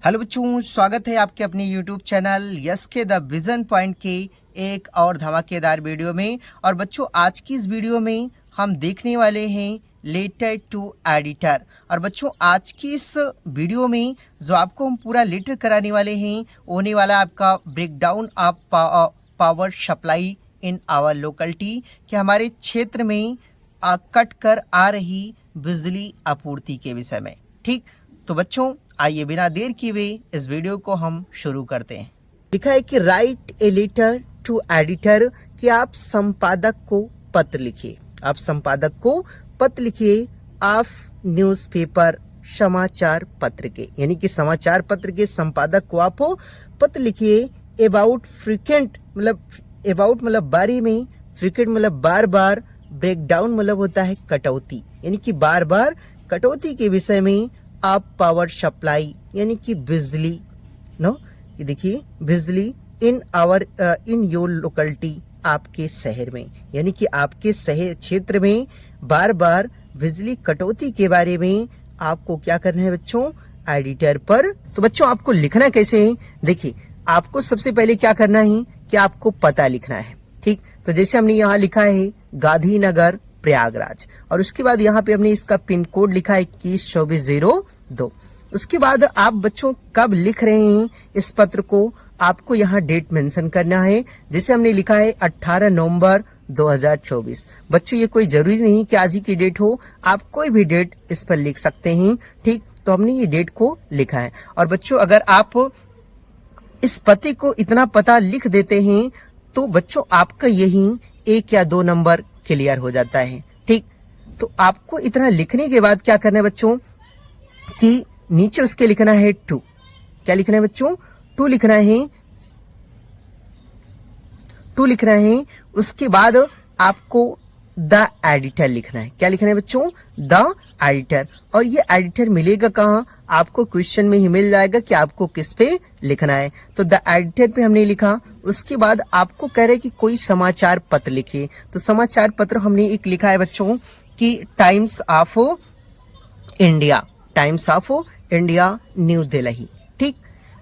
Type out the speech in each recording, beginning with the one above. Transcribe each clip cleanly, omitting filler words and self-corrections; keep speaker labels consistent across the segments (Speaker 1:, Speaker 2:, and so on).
Speaker 1: Hello बच्चों, स्वागत है आपके अपने YouTube चैनल यस के द विजन पॉइंट के एक और धमाकेदार वीडियो में। और बच्चों, आज की इस वीडियो में हम देखने वाले हैं लेटर टू एडिटर। और बच्चों, आज की इस वीडियो में जो आपको हम पूरा लेटर कराने वाले हैं होने वाला आपका breakdown of power supply in our locality, कि हमारे क्षेत्र में कट कर आ रही बिजली आपूर्ति के विषय में। ठीक, तो बच्चों आइए बिना देर किए हुए इस वीडियो को हम शुरू करते हैं। लिखा है कि write a letter to editor, कि आप संपादक को पत्र लिखिए। आप संपादक को पत्र लिखिए ऑफ न्यूज़पेपर, समाचार पत्र के, यानी कि समाचार पत्र के संपादक को आप पत्र लिखिए अबाउट फ्रीक्वेंट, मतलब बारे में, फ्रीक्वेंट मतलब बार बार, ब्रेकडाउन मतलब होता है कटौती, यानी कि बार बार कटौती के विषय में आप पावर सप्लाई यानी कि बिजली, ये देखिए बिजली इन योर लोकेलिटी, आपके शहर में, यानी कि आपके शहर क्षेत्र में बार बार बिजली कटौती के बारे में आपको क्या करना है बच्चों, एडिटर पर। तो बच्चों आपको लिखना कैसे है, देखिए आपको सबसे पहले क्या करना है कि आपको पता लिखना है। ठीक, तो जैसे हमने यहाँ लिखा है गांधीनगर प्रयागराज, और उसके बाद यहाँ पे हमने इसका पिन कोड लिखा है 212402। उसके बाद आप बच्चों कब लिख रहे हैं इस पत्र को, आपको यहाँ डेट मेंशन करना है। जैसे हमने लिखा है 18 नवंबर 2024। बच्चों ये कोई जरूरी नहीं कि आज ही की डेट हो, आप कोई भी डेट इस पर लिख सकते हैं। ठीक, तो हमने ये डेट को लिखा है। और बच्चों अगर आप इस पते को इतना पता लिख देते हैं तो बच्चों आपका यही 1 या 2 नंबर क्लियर हो जाता है। ठीक, तो आपको इतना लिखने के बाद क्या करना है बच्चों कि नीचे उसके लिखना है 2। क्या लिखना है बच्चों, 2 लिखना है, 2 लिखना है। उसके बाद आपको द एडिटर लिखना है। क्या लिखना है बच्चों, द एडिटर। और ये एडिटर मिलेगा कहाँ, आपको क्वेश्चन में ही मिल जाएगा कि आपको किस पे लिखना है। तो द एडिटर पे हमने लिखा। उसके बाद आपको कह रहे हैं कि कोई समाचार पत्र लिखिए। तो समाचार पत्र हमने एक लिखा है बच्चों कि times of India, times of India new Delhi. ठीक,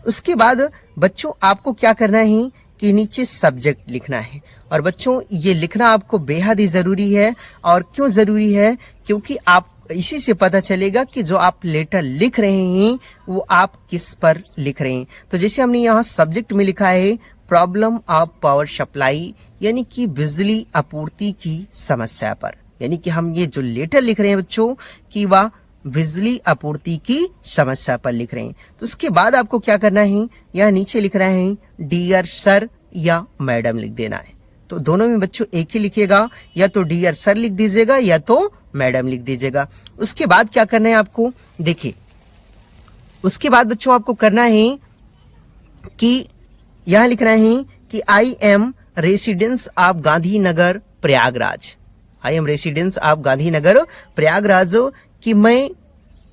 Speaker 1: उसके बाद बच्चों आपको क्या करना है कि नीचे सब्जेक्ट लिखना है। और बच्चों ये लिखना आपको बेहद ही जरूरी है। और क्यों जरूरी है, क्योंकि आप इसी से पता चलेगा कि जो आप लेटर लिख रहे हैं वो आप किस पर लिख रहे हैं। तो जैसे हमने यहाँ सब्जेक्ट में लिखा है प्रॉब्लम ऑफ पावर सप्लाई, यानी कि बिजली आपूर्ति की समस्या पर, यानी कि हम ये जो लेटर लिख रहे हैं बच्चों कि वह बिजली आपूर्ति की समस्या पर लिख रहे हैं। तो उसके बाद आपको क्या करना है, यहाँ नीचे लिख रहे हैं डियर सर या मैडम लिख देना है। तो दोनों में बच्चों एक ही लिखिएगा, या तो डियर सर लिख दीजिएगा या तो मैडम लिख दीजिएगा। उसके बाद क्या करना है आपको, देखिए उसके बाद बच्चों आपको करना है कि यहां लिखना है कि I am residence of Gandhinagar Prayagraj, I am residence of Gandhinagar Prayagraj, कि मैं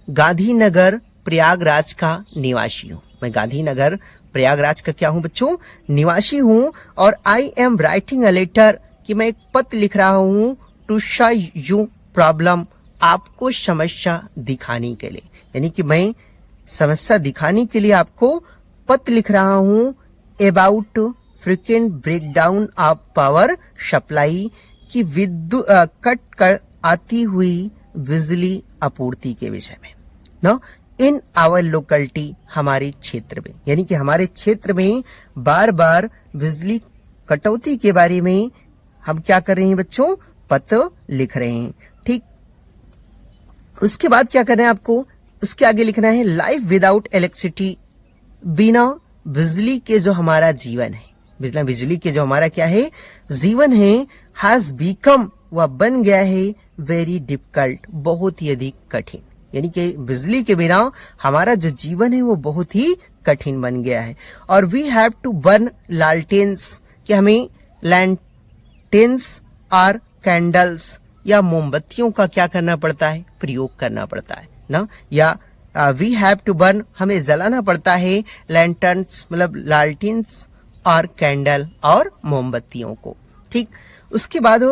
Speaker 1: गांधीनगर प्रयागराज का निवासी हूं। मैं गांधीनगर प्रयागराज का क्या हूं बच्चों, निवासी हूं। और I am writing a letter, कि मैं एक पत्र लिख रहा हूं टू शो यू प्रॉब्लम, आपको समस्या दिखाने के लिए, यानी कि मैं समस्या दिखाने के लिए आपको पत्र लिख रहा हूं about frequent breakdown of power supply, की विद्युत कट कर आती हुई बिजली आपूर्ति के विषय में ना, इन आवर लोकेलिटी, हमारे क्षेत्र में, यानी कि हमारे क्षेत्र में बार बार बिजली कटौती के बारे में हम क्या कर रहे हैं बच्चों, पत्र लिख रहे हैं। ठीक, उसके बाद क्या करना है आपको, उसके आगे लिखना है लाइफ विदाउट इलेक्ट्रिसिटी, बिना बिजली के जो हमारा जीवन है, बिजली के जो हमारा क्या है जीवन है, हैज बीकम, वह बन गया है वेरी डिफिकल्ट, बहुत ही अधिक कठिन, यानी कि बिजली के बिना हमारा जो जीवन है वो बहुत ही कठिन बन गया है। और वी हैव टू बर्न लालटेन्स, कि हमें लैंटेन्स और कैंडल्स या मोमबत्तियों का क्या करना पड़ता है, प्रयोग करना पड़ता है ना, या वी हैव टू बर्न, हमें जलाना पड़ता है लैंटर्न्स मतलब लालटेन्स और कैंडल और मोमबत्तियों को। ठीक, उसके बाद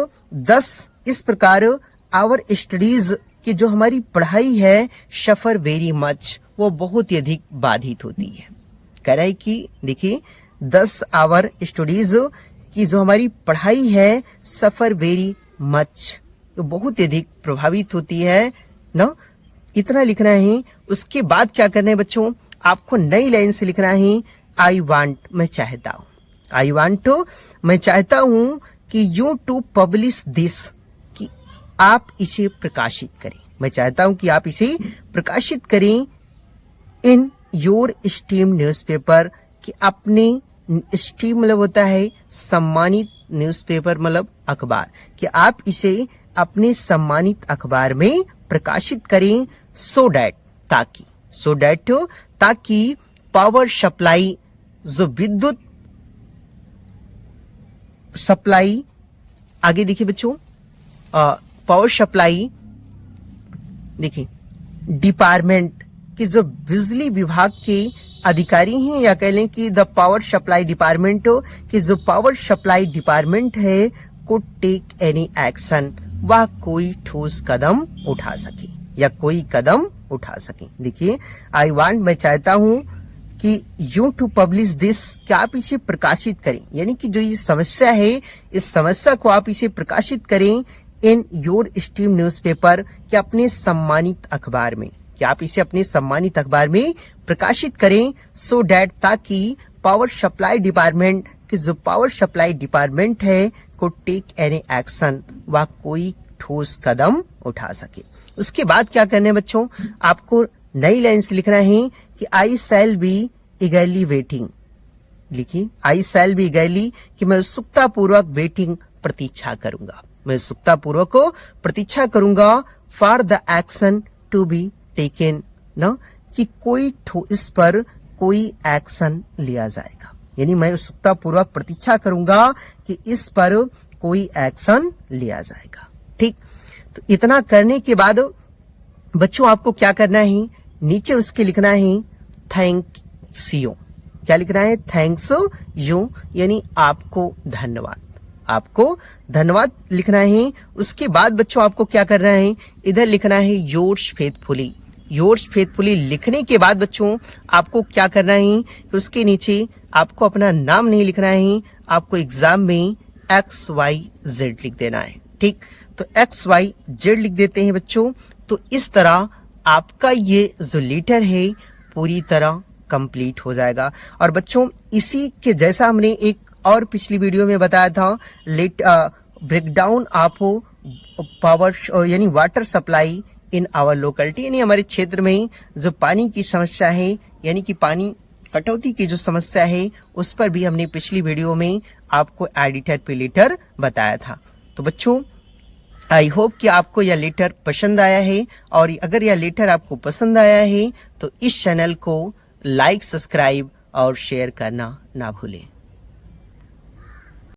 Speaker 1: 10 इस प्रकार आवर स्टडीज, कि जो हमारी पढ़ाई है सफर वेरी मच, वो बहुत ही अधिक बाधित होती है। कह रहा है कि देखिए 10 आवर स्टडीज की जो हमारी पढ़ाई है सफर वेरी मच, तो बहुत ही अधिक प्रभावित होती है ना। इतना लिखना है। उसके बाद क्या करना है बच्चों, आपको नई लाइन से लिखना है आई वांट, मैं चाहता हूं। आई वांट टू, मैं चाहता हूं कि यू टू पब्लिश दिस, कि आप इसे प्रकाशित करें। मैं चाहता हूं कि आप इसे प्रकाशित करें इन योर स्टीम न्यूज़पेपर, कि अपने स्टीम मतलब होता है सम्मानित, न्यूज़पेपर मतलब अखबार, कि आप इसे अपने सम्मानित अखबार में प्रकाशित करें। सो डैट, ताकि, सो डैट ताकि पावर सप्लाई, जो विद्युत सप्लाई, आगे देखिए बच्चों पावर सप्लाई देखिए डिपार्टमेंट की जो बिजली विभाग के अधिकारी हैं, या कह लें कि द पावर सप्लाई डिपार्टमेंट की जो पावर सप्लाई डिपार्टमेंट है को टेक एनी एक्शन, वह कोई ठोस कदम उठा सके या कोई कदम उठा सके। देखिए आई वांट, मैं चाहता हूं कि यू टू पब्लिश दिस, कि आप इसे प्रकाशित करें, यानी कि जो ये समस्या है इस समस्या को आप इसे प्रकाशित करें इन योर स्टीम न्यूज़पेपर, कि अपने सम्मानित अखबार में, कि आप इसे अपने सम्मानित अखबार में प्रकाशित करें। सो डैट, ताकि पावर सप्लाई डिपार्टमेंट की जो पावर सप्लाई डिपार्टमेंट है को टेक एनी एक्शन, वह कोई ठोस कदम उठा सके। उसके बाद क्या करना है बच्चों, आपको नई लाइन से लिखना है कि आई शैल बी ईगरली वेटिंग, लिखिए आई शैल बी ईगरली, कि मैं उत्सुकता पूर्वक वेटिंग, प्रतीक्षा करूंगा, मैं उत्सुकता पूर्वक प्रतीक्षा करूंगा for the action to be taken, ना, कि कोई इस पर कोई एक्शन लिया जाएगा, यानी मैं उत्सुकता पूर्वक प्रतीक्षा करूंगा कि इस पर कोई एक्शन लिया जाएगा। ठीक, तो इतना करने के बाद बच्चों आपको क्या करना है, नीचे उसके लिखना है थैंक्स यू। क्या लिखना है, थैंक्स यू, यानी आपको धन्यवाद, आपको धन्यवाद लिखना है। उसके बाद बच्चों आपको क्या करना है, इधर लिखना है योर्स फेथफुली। योर्स फेथफुली लिखने के बाद बच्चों आपको क्या करना है कि उसके नीचे आपको अपना नाम नहीं लिखना है, आपको एग्जाम में XYZ लिख देना है। ठीक, तो XYZ लिख देते हैं बच्चों। तो इस तरह आपका ये जो लेटर है पूरी तरह कंप्लीट हो जाएगा। और बच्चों इसी के जैसा हमने एक और पिछली वीडियो में बताया था, ब्रेकडाउन ऑफ पावर यानी water supply in our locality, यानी हमारे क्षेत्र में जो पानी की समस्या है, यानी कि पानी कटौती की जो समस्या है, उस पर भी हमने पिछली वीडियो में आपको एडिटर पे लेटर बताया था। तो बच्चों आई होप कि आपको यह लेटर पसंद आया है, और अगर यह लेटर आपको पसंद आया है तो इस चैनल को लाइक, सब्सक्राइब और शेयर करना ना भूलें।